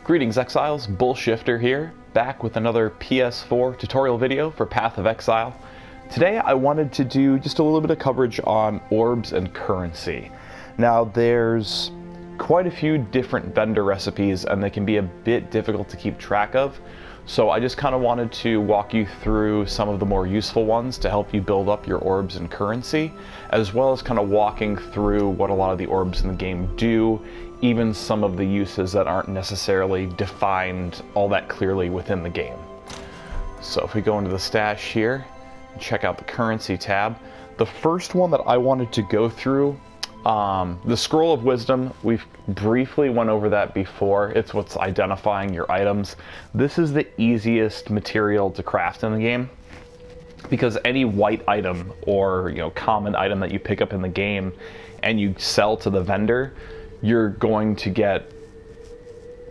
Greetings Exiles, BullShifter here, back with another PS4 tutorial video for Path of Exile. Today I wanted to do just a little bit of coverage on orbs and currency. Now there's quite a few different vendor recipes and they can be a bit difficult to keep track of. So I just kind of wanted to walk you through some of the more useful ones to help you build up your orbs and currency, as well as kind of walking through what a lot of the orbs in the game do, even some of the uses that aren't necessarily defined all that clearly within the game. So if we go into the stash here and check out the currency tab, the first one that I wanted to go through, the Scroll of Wisdom, we've briefly went over that before. It's what's identifying your items. This is the easiest material to craft in the game, because any white item or common item that you pick up in the game and you sell to the vendor, you're going to get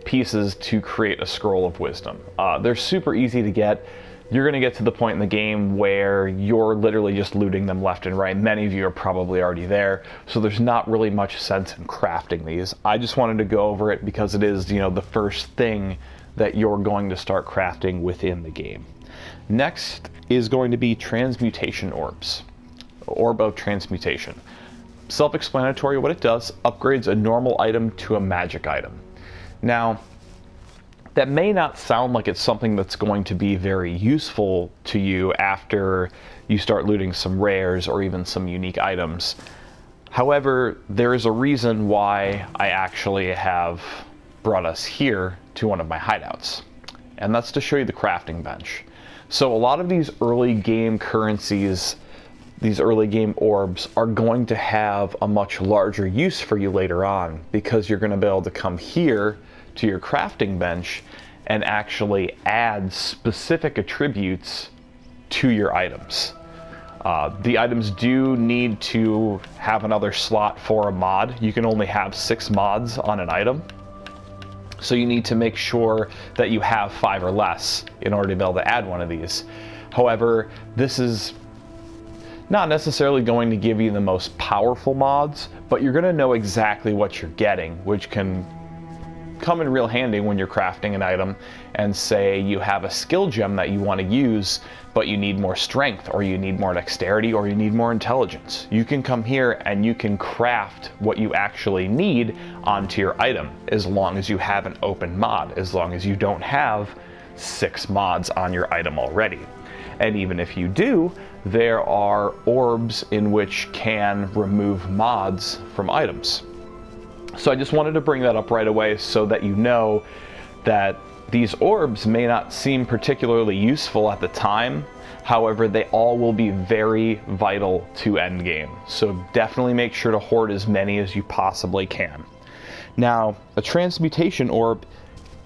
pieces to create a Scroll of Wisdom. They're super easy to get. You're going to get to the point in the game where you're literally just looting them left and right. Many of you are probably already there, so there's not really much sense in crafting these. I just wanted to go over it because it is, the first thing that you're going to start crafting within the game. Next is going to be Transmutation Orbs, Orb of Transmutation. Self-explanatory what it does: upgrades a normal item to a magic item. Now, that may not sound like it's something that's going to be very useful to you after you start looting some rares or even some unique items. However, there is a reason why I actually have brought us here to one of my hideouts, and that's to show you the crafting bench. So a lot of these early game currencies, these early game orbs, are going to have a much larger use for you later on, because you're going to be able to come here to your crafting bench and actually add specific attributes to your items. The items do need to have another slot for a mod. You can only have 6 mods on an item, so you need to make sure that you have 5 or less in order to be able to add one of these. However, this is not necessarily going to give you the most powerful mods, but you're going to know exactly what you're getting, which can come in real handy when you're crafting an item. And say you have a skill gem that you want to use, but you need more strength, or you need more dexterity, or you need more intelligence. You can come here and you can craft what you actually need onto your item, as long as you have an open mod, as long as you don't have 6 mods on your item already. And even if you do, there are orbs in which can remove mods from items. So I just wanted to bring that up right away so that you know that these orbs may not seem particularly useful at the time. However, they all will be very vital to endgame. So definitely make sure to hoard as many as you possibly can. Now, a Transmutation Orb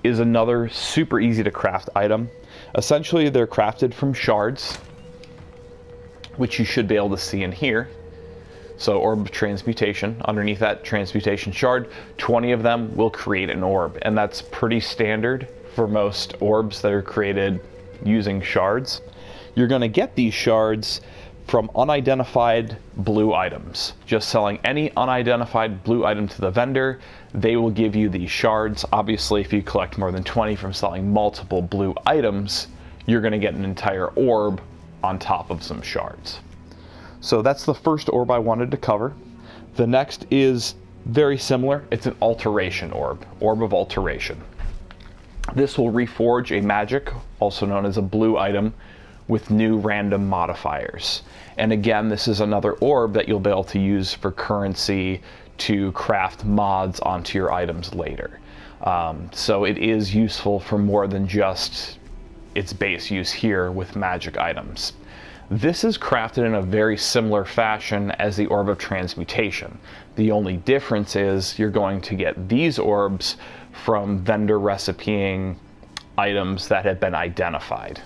is another super easy to craft item. Essentially, they're crafted from shards, which you should be able to see in here. So Orb of Transmutation, underneath that Transmutation shard, 20 of them will create an orb, and that's pretty standard for most orbs that are created using shards. You're going to get these shards from unidentified blue items. Just selling any unidentified blue item to the vendor, they will give you these shards. Obviously, if you collect more than 20 from selling multiple blue items, you're going to get an entire orb on top of some shards. So that's the first orb I wanted to cover. The next is very similar. It's an Alteration Orb, Orb of Alteration. This will reforge a magic, also known as a blue item, with new random modifiers. And again, this is another orb that you'll be able to use for currency to craft mods onto your items later. So it is useful for more than just its base use here with magic items. This is crafted in a very similar fashion as the Orb of Transmutation. The only difference is you're going to get these orbs from vendor recipeing items that have been identified.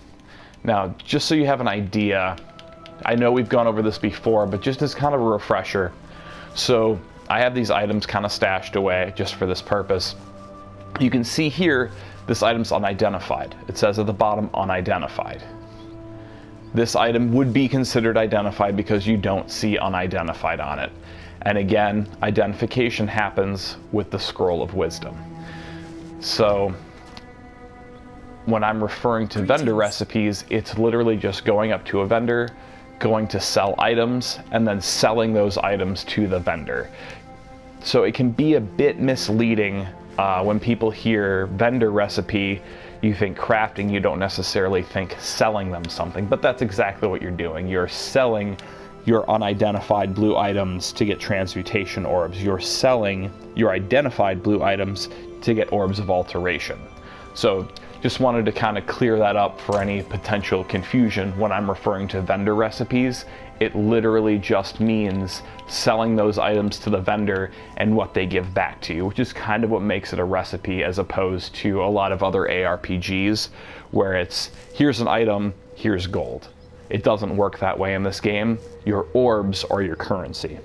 Now, just so you have an idea, I know we've gone over this before, but just as kind of a refresher. So I have these items kind of stashed away just for this purpose. You can see here, this item's unidentified. It says at the bottom, unidentified. This item would be considered identified because you don't see unidentified on it. And again, identification happens with the Scroll of Wisdom. So when I'm referring to vendor recipes, it's literally just going up to a vendor, going to sell items, and then selling those items to the vendor. So it can be a bit misleading when people hear vendor recipe. You think crafting, you don't necessarily think selling them something, but that's exactly what you're doing. You're selling your unidentified blue items to get transmutation orbs. You're selling your identified blue items to get orbs of alteration. So just wanted to kind of clear that up for any potential confusion. When I'm referring to vendor recipes, it literally just means selling those items to the vendor and what they give back to you, which is kind of what makes it a recipe, as opposed to a lot of other ARPGs where it's, here's an item, here's gold. It doesn't work that way in this game. Your orbs are your currency.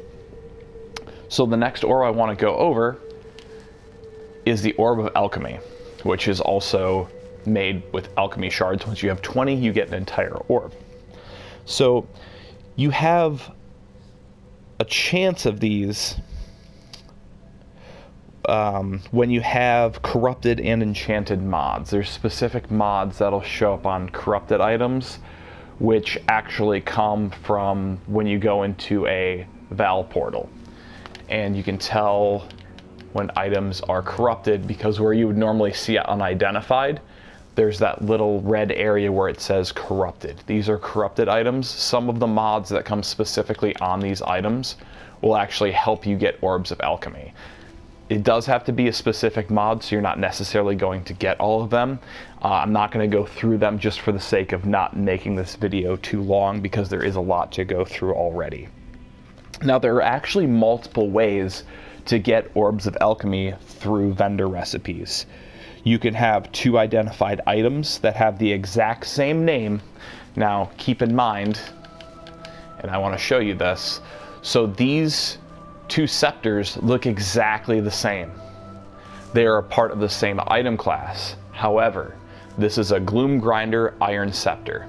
So the next orb I want to go over is the Orb of Alchemy, which is also made with alchemy shards. Once you have 20, you get an entire orb. So you have a chance of these when you have corrupted and enchanted mods. There's specific mods that'll show up on corrupted items, which actually come from when you go into a Val portal. And you can tell when items are corrupted because where you would normally see it unidentified, there's that little red area where it says corrupted. These are corrupted items. Some of the mods that come specifically on these items will actually help you get Orbs of Alchemy. It does have to be a specific mod, so you're not necessarily going to get all of them. I'm not going to go through them just for the sake of not making this video too long, because there is a lot to go through already. Now, there are actually multiple ways to get Orbs of Alchemy through vendor recipes. You can have 2 identified items that have the exact same name. Now, keep in mind, and I want to show you this, so these 2 scepters look exactly the same. They are a part of the same item class. However, this is a Gloom Grinder Iron Scepter.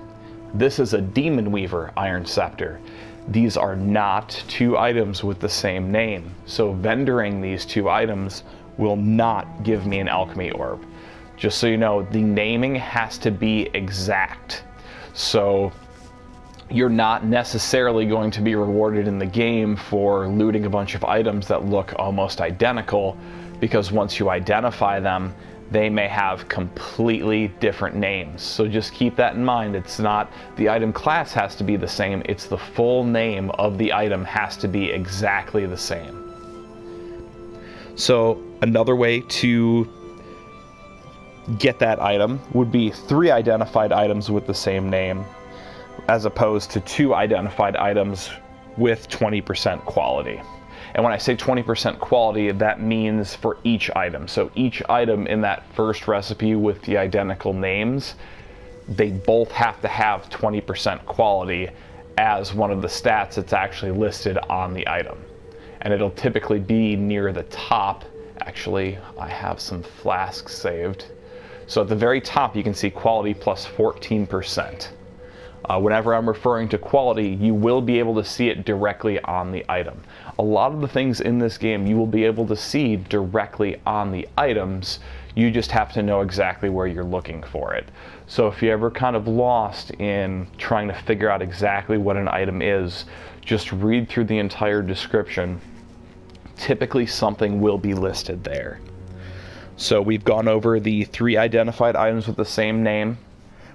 This is a Demon Weaver Iron Scepter. These are not 2 items with the same name. So vendoring these 2 items will not give me an Alchemy Orb. Just so you know, the naming has to be exact. So you're not necessarily going to be rewarded in the game for looting a bunch of items that look almost identical, because once you identify them, they may have completely different names. So just keep that in mind. It's not the item class has to be the same, it's the full name of the item has to be exactly the same. So another way to get that item would be 3 identified items with the same name, as opposed to 2 identified items with 20% quality. And when I say 20% quality, that means for each item. So each item in that first recipe with the identical names, they both have to have 20% quality as one of the stats that's actually listed on the item. And it'll typically be near the top. Actually, I have some flasks saved. So at the very top, you can see quality plus 14%. Whenever I'm referring to quality, you will be able to see it directly on the item. A lot of the things in this game you will be able to see directly on the items. You just have to know exactly where you're looking for it. So if you're ever kind of lost in trying to figure out exactly what an item is, just read through the entire description. Typically something will be listed there. So we've gone over the 3 identified items with the same name.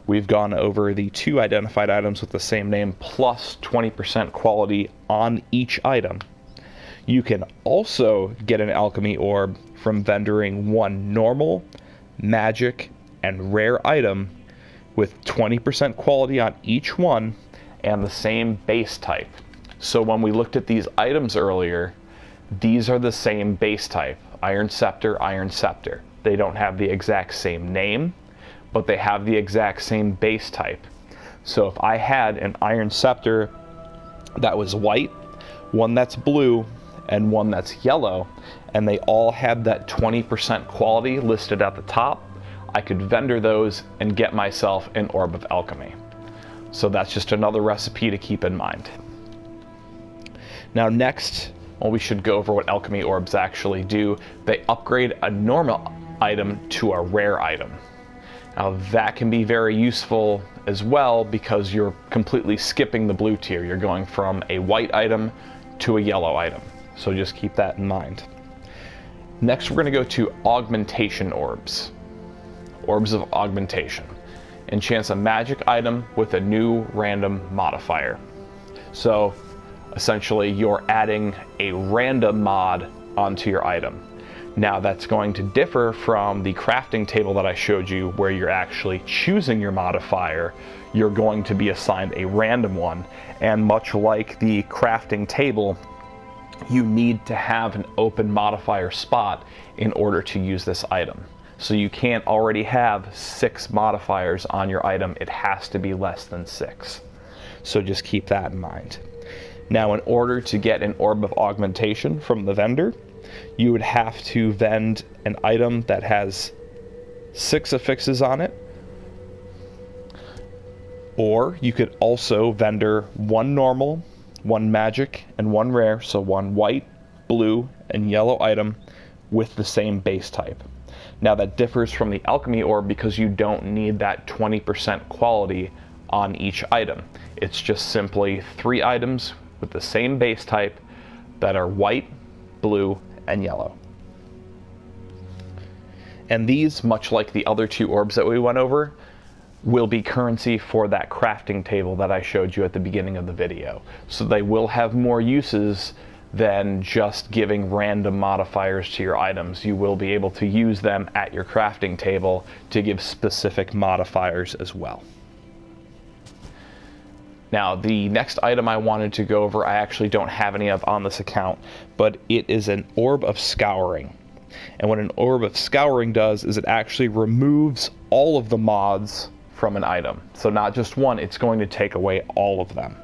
We've gone over the 2 identified items with the same name plus 20% quality on each item. You can also get an Alchemy Orb from vendoring 1 normal, magic, and rare item with 20% quality on each one and the same base type. So when we looked at these items earlier, these are the same base type, Iron Scepter, Iron Scepter. They don't have the exact same name, but they have the exact same base type. So if I had an Iron Scepter that was white, one that's blue, and one that's yellow, and they all had that 20% quality listed at the top, I could vendor those and get myself an Orb of Alchemy. So that's just another recipe to keep in mind. Now next, well, we should go over what Alchemy Orbs actually do. They upgrade a normal item to a rare item. Now that can be very useful as well because you're completely skipping the blue tier. You're going from a white item to a yellow item. So just keep that in mind. Next, we're going to go to Augmentation Orbs. Orbs of Augmentation. Enchants a magic item with a new random modifier. So essentially you're adding a random mod onto your item. Now that's going to differ from the crafting table that I showed you where you're actually choosing your modifier. You're going to be assigned a random one, and much like the crafting table, you need to have an open modifier spot in order to use this item. So you can't already have 6 modifiers on your item. It has to be less than 6. So just keep that in mind. Now, in order to get an Orb of Augmentation from the vendor, you would have to vend an item that has 6 affixes on it. Or you could also vendor 1 normal, 1 magic, and 1 rare, so 1 white, blue, and yellow item with the same base type. Now that differs from the Alchemy Orb because you don't need that 20% quality on each item. It's just simply 3 items with the same base type that are white, blue, and yellow. And these, much like the other 2 orbs that we went over, will be currency for that crafting table that I showed you at the beginning of the video. So they will have more uses than just giving random modifiers to your items. You will be able to use them at your crafting table to give specific modifiers as well. Now, the next item I wanted to go over, I actually don't have any of on this account, but it is an Orb of Scouring. And what an Orb of Scouring does is it actually removes all of the mods from an item. So not just one, it's going to take away all of them.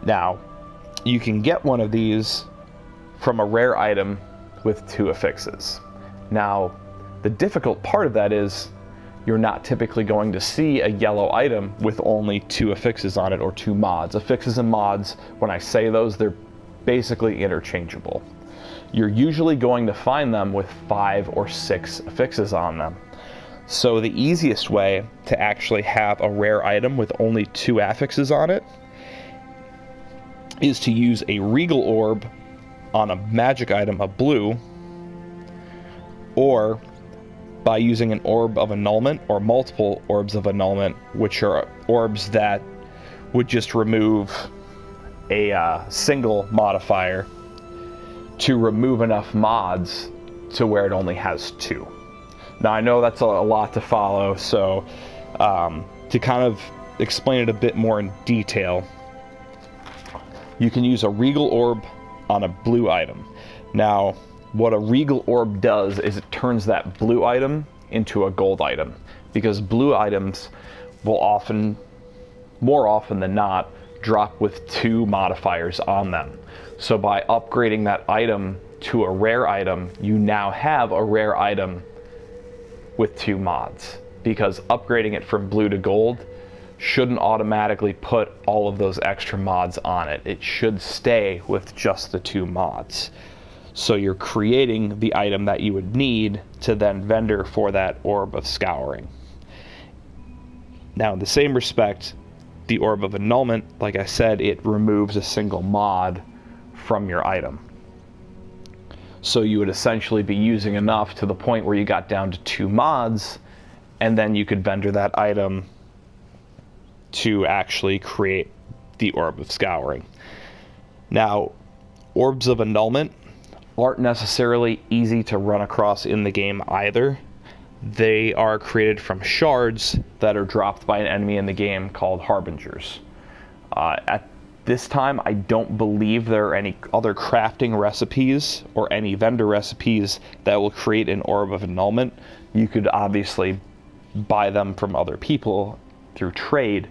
Now, you can get one of these from a rare item with 2 affixes. Now, the difficult part of that is you're not typically going to see a yellow item with only 2 affixes on it, or 2 mods. Affixes and mods, when I say those, they're basically interchangeable. You're usually going to find them with 5 or 6 affixes on them. So the easiest way to actually have a rare item with only 2 affixes on it is to use a Regal Orb on a magic item, a blue, or by using an Orb of Annulment or multiple Orbs of Annulment, which are orbs that would just remove a single modifier to remove enough mods to where it only has 2. Now, I know that's a lot to follow, so to kind of explain it a bit more in detail, you can use a Regal Orb on a blue item. Now, what a Regal Orb does is it turns that blue item into a gold item, because blue items will more often than not, drop with 2 modifiers on them. So by upgrading that item to a rare item, you now have a rare item with 2 mods, because upgrading it from blue to gold shouldn't automatically put all of those extra mods on it. It should stay with just the 2 mods. So you're creating the item that you would need to then vendor for that Orb of Scouring. Now, in the same respect, the Orb of Annulment, like I said, it removes a single mod from your item. So you would essentially be using enough to the point where you got down to 2 mods, and then you could vendor that item to actually create the Orb of Scouring. Now, Orbs of Annulment aren't necessarily easy to run across in the game either. They are created from shards that are dropped by an enemy in the game called Harbingers. At this time, I don't believe there are any other crafting recipes or any vendor recipes that will create an Orb of Annulment. You could obviously buy them from other people through trade,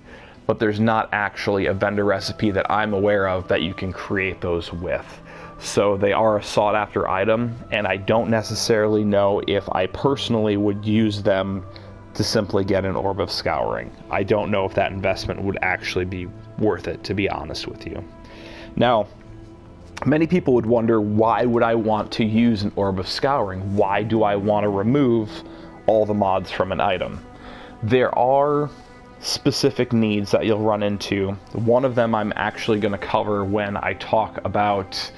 but there's not actually a vendor recipe that I'm aware of that you can create those with. So they are a sought after item, and I don't necessarily know if I personally would use them to simply get an Orb of Scouring. I don't know if that investment would actually be worth it, to be honest with you. Now, many people would wonder, why would I want to use an Orb of Scouring? Why do I want to remove all the mods from an item. There are specific needs that you'll run into. One of them I'm actually going to cover when I talk about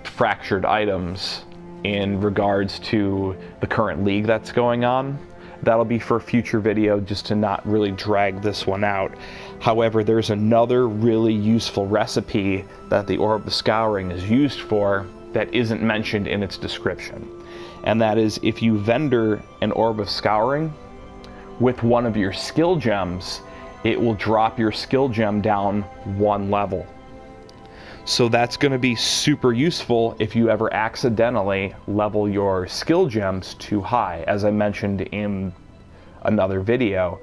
fractured items in regards to the current league that's going on. That'll be for a future video, just to not really drag this one out. However, there's another really useful recipe that the Orb of Scouring is used for that isn't mentioned in its description. And that is, if you vendor an Orb of Scouring with one of your skill gems, it will drop your skill gem down 1 level. So that's going to be super useful if you ever accidentally level your skill gems too high, as I mentioned in another video.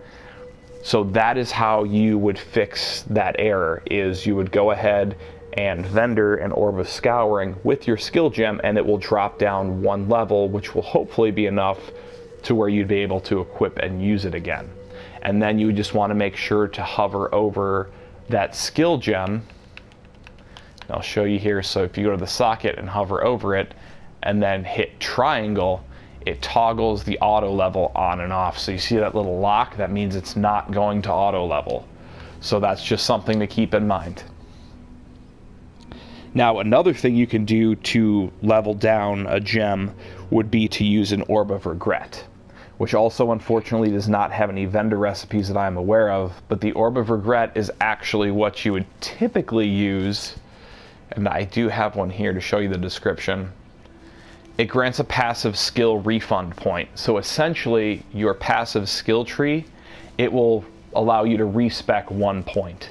So that is how you would fix that error, is you would go ahead and vendor an Orb of Scouring with your skill gem, and it will drop down 1 level, which will hopefully be enough to where you'd be able to equip and use it again. And then you just want to make sure to hover over that skill gem. I'll show you here. So if you go to the socket and hover over it and then hit triangle, it toggles the auto level on and off. So you see that little lock? That means it's not going to auto level. So that's just something to keep in mind. Now, another thing you can do to level down a gem would be to use an Orb of Regret, which also unfortunately does not have any vendor recipes that I'm aware of, but the Orb of Regret is actually what you would typically use, and I do have one here to show you the description. It grants a passive skill refund point. So essentially, your passive skill tree, it will allow you to respec 1 point.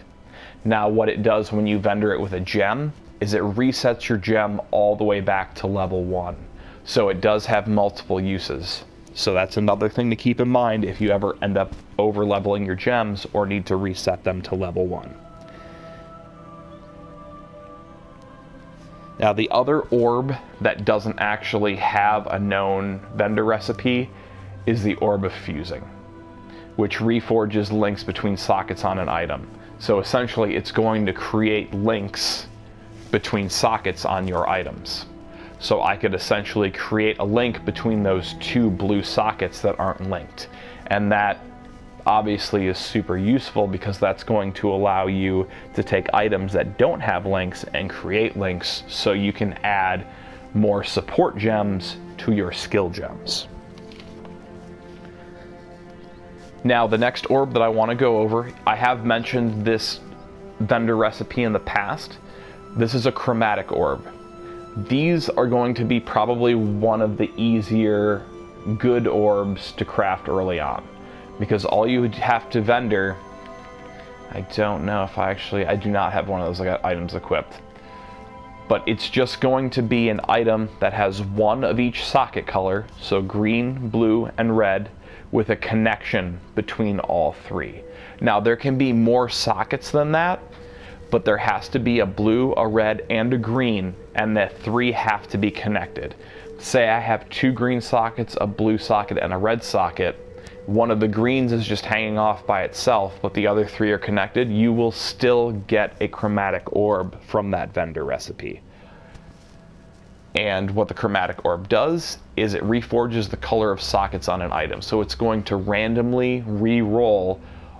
Now, what it does when you vendor it with a gem is it resets your gem all the way back to level 1. So it does have multiple uses. So that's another thing to keep in mind if you ever end up over leveling your gems or need to reset them to level 1. Now, the other orb that doesn't actually have a known vendor recipe is the Orb of Fusing, which reforges links between sockets on an item. So essentially, it's going to create links between sockets on your items. So I could essentially create a link between those 2 blue sockets that aren't linked. And that obviously is super useful, because that's going to allow you to take items that don't have links and create links, so you can add more support gems to your skill gems. Now, the next orb that I want to go over, I have mentioned this vendor recipe in the past. This is a Chromatic Orb. These are going to be probably one of the easier good orbs to craft early on, because all you would have to vendor, I don't know if I do not have one of those items equipped, but it's just going to be an item that has 1 of each socket color, so green, blue, and red, with a connection between all 3. Now, there can be more sockets than that, but there has to be a blue, a red, and a green, and the 3 have to be connected. Say I have 2 green sockets, a blue socket, and a red socket. One of the greens is just hanging off by itself, but the other 3 are connected. You will still get a Chromatic Orb from that vendor recipe. And what the Chromatic Orb does is it reforges the color of sockets on an item. So it's going to randomly re-roll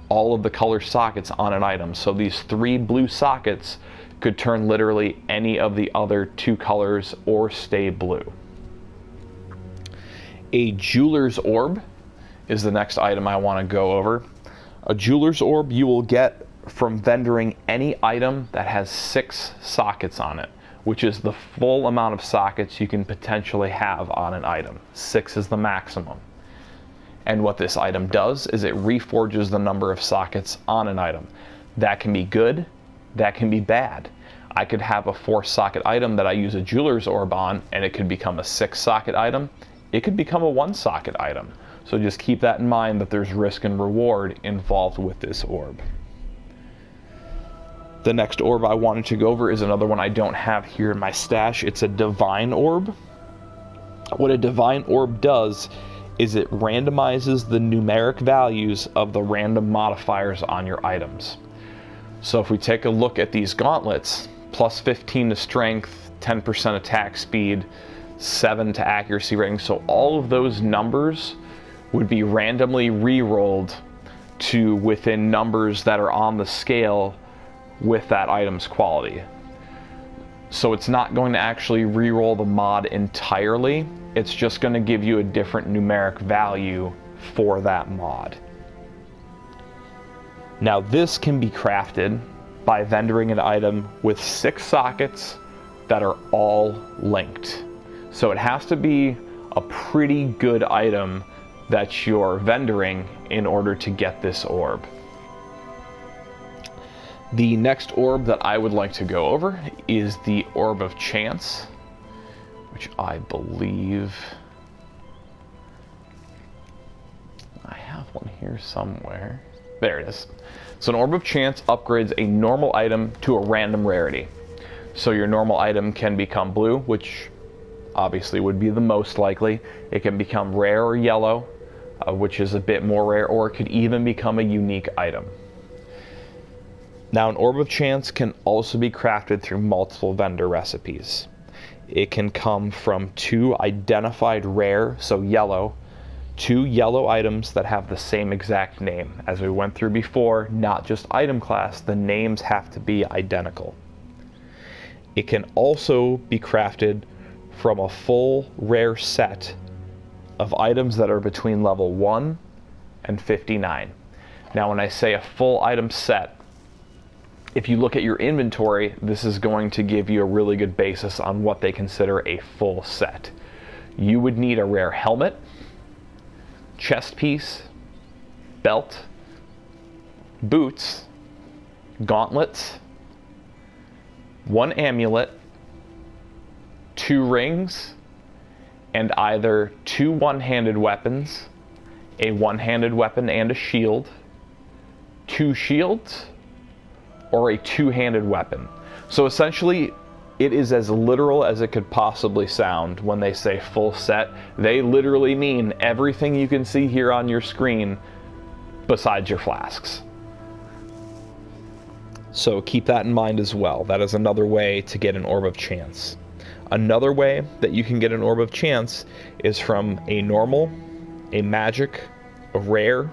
all of the color sockets on an item. So these 3 blue sockets could turn literally any of the other 2 colors or stay blue. A Jeweler's Orb is the next item I want to go over. A Jeweler's Orb you will get from vendoring any item that has 6 sockets on it, which is the full amount of sockets you can potentially have on an item. 6 is the maximum. And what this item does is it reforges the number of sockets on an item. That can be good, that can be bad. I could have a 4-socket item that I use a Jeweler's Orb on, and it could become a 6-socket item. It could become a 1-socket item. So just keep that in mind, that there's risk and reward involved with this orb. The next orb I wanted to go over is another one I don't have here in my stash. It's a Divine Orb. What a Divine Orb does is it randomizes the numeric values of the random modifiers on your items. So if we take a look at these gauntlets, plus 15 to strength, 10% attack speed, 7 to accuracy rating, so all of those numbers would be randomly re-rolled to within numbers that are on the scale with that item's quality. So it's not going to actually re-roll the mod entirely, it's just going to give you a different numeric value for that mod. Now this can be crafted by vendoring an item with 6 sockets that are all linked. So it has to be a pretty good item that you're vendoring in order to get this orb. The next orb that I would like to go over is the Orb of Chance, which I believe I have one here somewhere. There it is. So an Orb of Chance upgrades a normal item to a random rarity. So your normal item can become blue, which obviously would be the most likely. It can become rare or yellow, which is a bit more rare, or it could even become a unique item. Now an Orb of Chance can also be crafted through multiple vendor recipes. It can come from 2 identified rare, so yellow, 2 yellow items that have the same exact name. As we went through before, not just item class, the names have to be identical. It can also be crafted from a full rare set of items that are between level 1 and 59. Now when I say a full item set, if you look at your inventory, this is going to give you a really good basis on what they consider a full set. You would need a rare helmet, chest piece, belt, boots, gauntlets, 1 amulet, 2 rings, and either 2 one-handed weapons, a one-handed weapon and a shield, 2 shields, or a 2-handed weapon. So essentially, it is as literal as it could possibly sound when they say full set. They literally mean everything you can see here on your screen besides your flasks. So keep that in mind as well. That is another way to get an Orb of Chance. Another way that you can get an Orb of Chance is from a normal, a magic, a rare,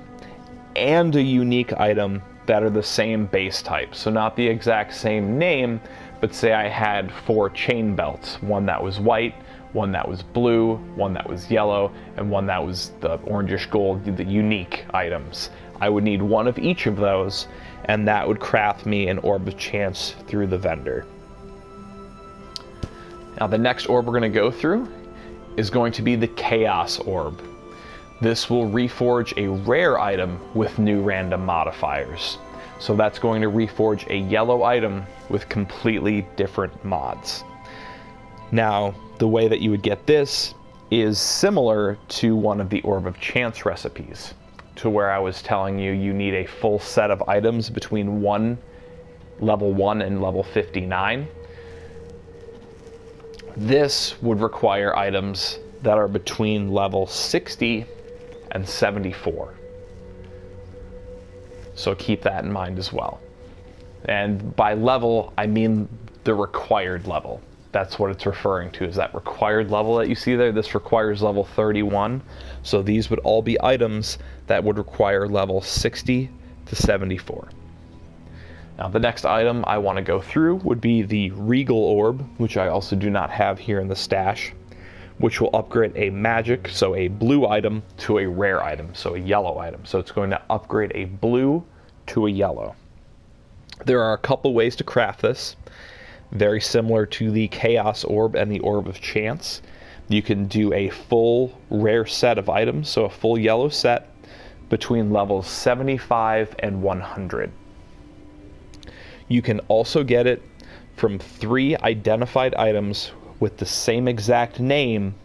and a unique item that are the same base type. So not the exact same name, but say I had 4 chain belts, one that was white, one that was blue, one that was yellow, and one that was the orangish gold, the unique items. I would need 1 of each of those, and that would craft me an Orb of Chance through the vendor. Now the next orb we're going to go through is going to be the Chaos Orb. This will reforge a rare item with new random modifiers. So that's going to reforge a yellow item with completely different mods. Now, the way that you would get this is similar to one of the Orb of Chance recipes, to where I was telling you you need a full set of items between level 1 and level 59. This would require items that are between level 60 and 74. So keep that in mind as well. And by level, I mean the required level. That's what it's referring to, is that required level that you see there. This requires level 31. So these would all be items that would require level 60 to 74. Now the next item I want to go through would be the Regal Orb, which I also do not have here in the stash, which will upgrade a magic, so a blue item, to a rare item, so a yellow item. So it's going to upgrade a blue to a yellow. There are a couple ways to craft this, very similar to the Chaos Orb and the Orb of Chance. You can do a full rare set of items, so a full yellow set, between levels 75 and 100. You can also get it from 3 identified items with the same exact name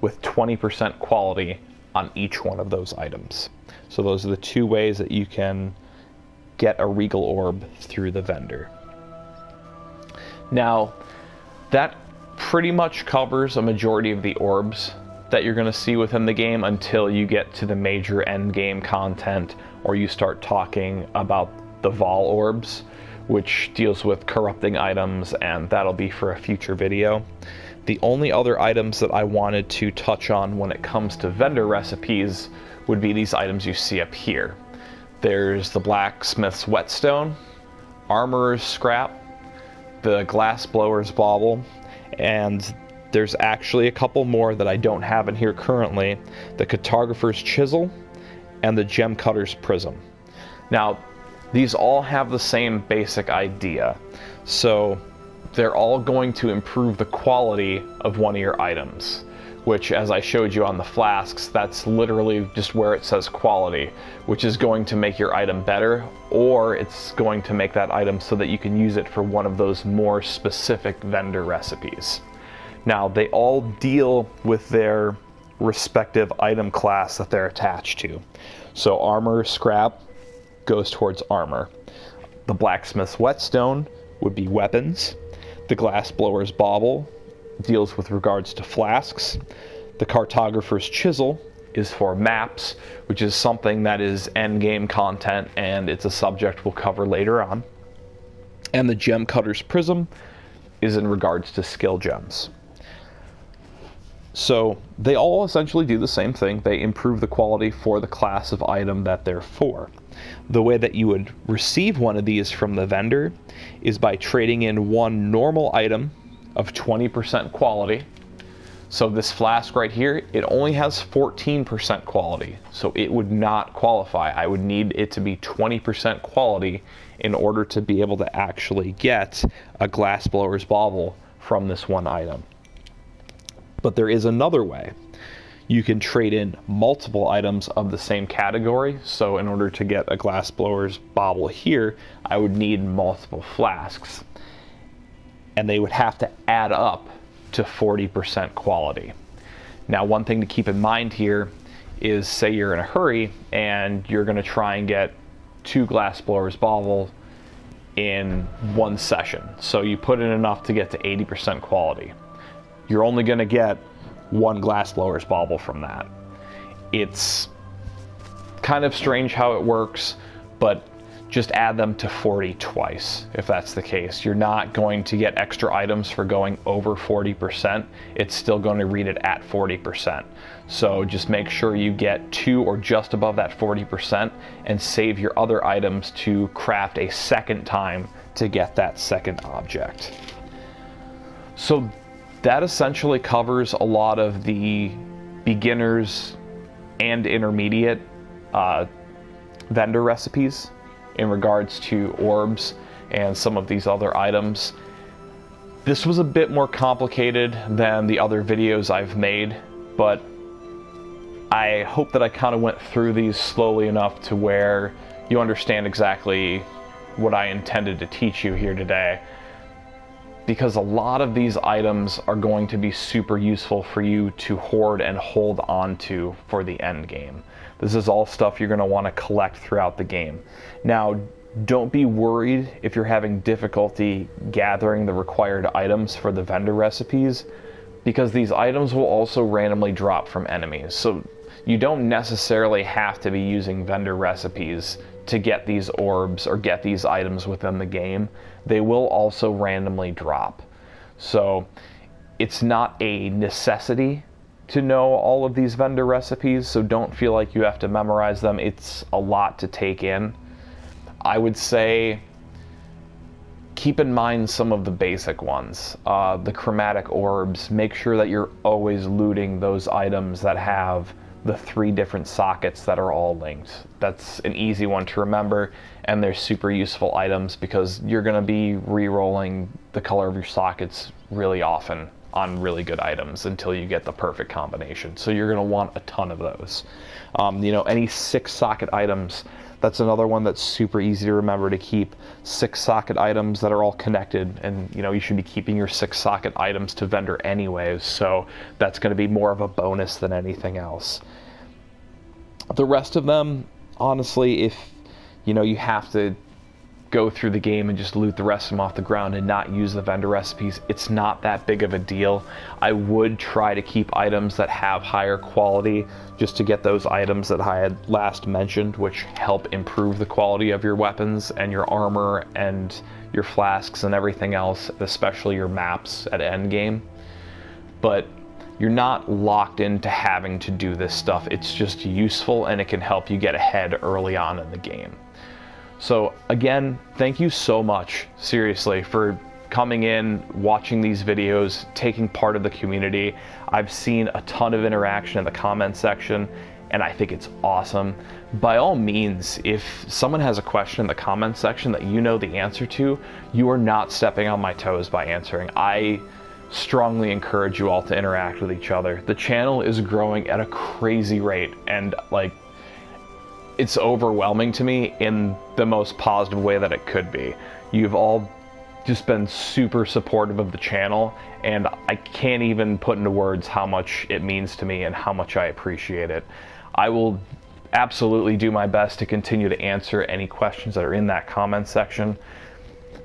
with 20% quality on each one of those items. So those are the 2 ways that you can get a Regal Orb through the vendor. Now, that pretty much covers a majority of the orbs that you're going to see within the game until you get to the major end game content, or you start talking about the Vol Orbs, which deals with corrupting items, and that'll be for a future video. The only other items that I wanted to touch on when it comes to vendor recipes would be these items you see up here. There's the blacksmith's whetstone, armorer's scrap, the glassblower's bauble, and there's actually a couple more that I don't have in here currently, the cartographer's chisel and the gem cutter's prism. Now, these all have the same basic idea, so they're all going to improve the quality of one of your items, which, as I showed you on the flasks, that's literally just where it says quality, which is going to make your item better, or it's going to make that item so that you can use it for one of those more specific vendor recipes. Now, they all deal with their respective item class that they're attached to. So armor scrap goes towards armor. The blacksmith's whetstone would be weapons. The glassblower's bauble deals with regards to flasks. The cartographer's chisel is for maps, which is something that is endgame content, and it's a subject we'll cover later on. And the gem cutter's prism is in regards to skill gems. So they all essentially do the same thing. They improve the quality for the class of item that they're for. The way that you would receive one of these from the vendor is by trading in one normal item of 20% quality. So this flask right here, it only has 14% quality, so it would not qualify. I would need it to be 20% quality in order to be able to actually get a glassblower's bauble from this one item. But there is another way. You can trade in multiple items of the same category. So in order to get a glassblower's bauble here, I would need multiple flasks. And they would have to add up to 40% quality. Now, one thing to keep in mind here is, say you're in a hurry and you're going to try and get 2 glassblower's bauble in one session. So you put in enough to get to 80% quality. You're only going to get 1 glassblower's bauble from that. It's kind of strange how it works, but just add them to 40 twice if that's the case. You're not going to get extra items for going over 40%. It's still going to read it at 40%. So just make sure you get 2 or just above that 40% and save your other items to craft a second time to get that second object. So that essentially covers a lot of the beginners and intermediate vendor recipes in regards to orbs and some of these other items. This was a bit more complicated than the other videos I've made, but I hope that I kind of went through these slowly enough to where you understand exactly what I intended to teach you here today. Because a lot of these items are going to be super useful for you to hoard and hold on to for the end game. This is all stuff you're going to want to collect throughout the game. Now, don't be worried if you're having difficulty gathering the required items for the vendor recipes, because these items will also randomly drop from enemies. So you don't necessarily have to be using vendor recipes to get these orbs or get these items within the game. They will also randomly drop. So it's not a necessity to know all of these vendor recipes, so don't feel like you have to memorize them. It's a lot to take in. I would say keep in mind some of the basic ones. The chromatic orbs, make sure that you're always looting those items that have the 3 different sockets that are all linked. That's an easy one to remember, and they're super useful items because you're going to be re-rolling the color of your sockets really often on really good items until you get the perfect combination. So you're going to want a ton of those. Any 6 socket items, that's another one that's super easy to remember to keep. 6 socket items that are all connected, and you should be keeping your 6 socket items to vendor anyways, so that's going to be more of a bonus than anything else. The rest of them, honestly, if you have to go through the game and just loot the rest of them off the ground and not use the vendor recipes, it's not that big of a deal. I would try to keep items that have higher quality just to get those items that I had last mentioned, which help improve the quality of your weapons and your armor and your flasks and everything else, especially your maps at endgame. but you're not locked into having to do this stuff. It's just useful, and it can help you get ahead early on in the game. So again, thank you so much, seriously, for coming in, watching these videos, taking part of the community. I've seen a ton of interaction in the comment section, and I think it's awesome. By all means, if someone has a question in the comment section that you know the answer to, you are not stepping on my toes by answering. I strongly encourage you all to interact with each other. The channel is growing at a crazy rate, and like, it's overwhelming to me in the most positive way that it could be. You've all just been super supportive of the channel, and I can't even put into words how much it means to me and how much I appreciate it. I will absolutely do my best to continue to answer any questions that are in that comment section,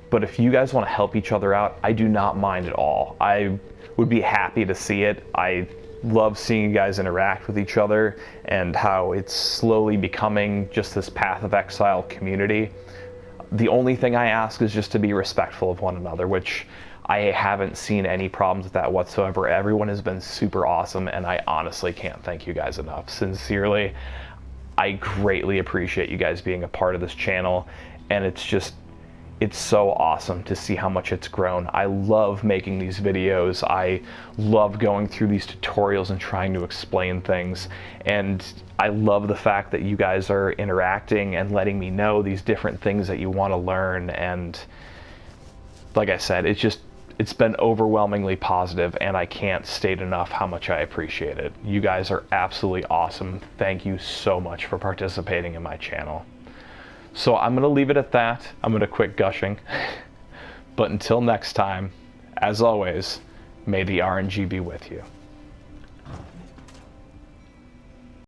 but if you guys want to help each other out, I do not mind at all. I would be happy to see it. I love seeing you guys interact with each other and how it's slowly becoming just this Path of Exile community. The only thing I ask is just to be respectful of one another, which I haven't seen any problems with that whatsoever. Everyone has been super awesome, and I honestly can't thank you guys enough. Sincerely, I greatly appreciate you guys being a part of this channel, and it's so awesome to see how much it's grown. I love making these videos. I love going through these tutorials and trying to explain things. And I love the fact that you guys are interacting and letting me know these different things that you want to learn. And like I said, it's been overwhelmingly positive, and I can't state enough how much I appreciate it. You guys are absolutely awesome. Thank you so much for participating in my channel. So I'm going to leave it at that. I'm going to quit gushing. But until next time, as always, may the RNG be with you.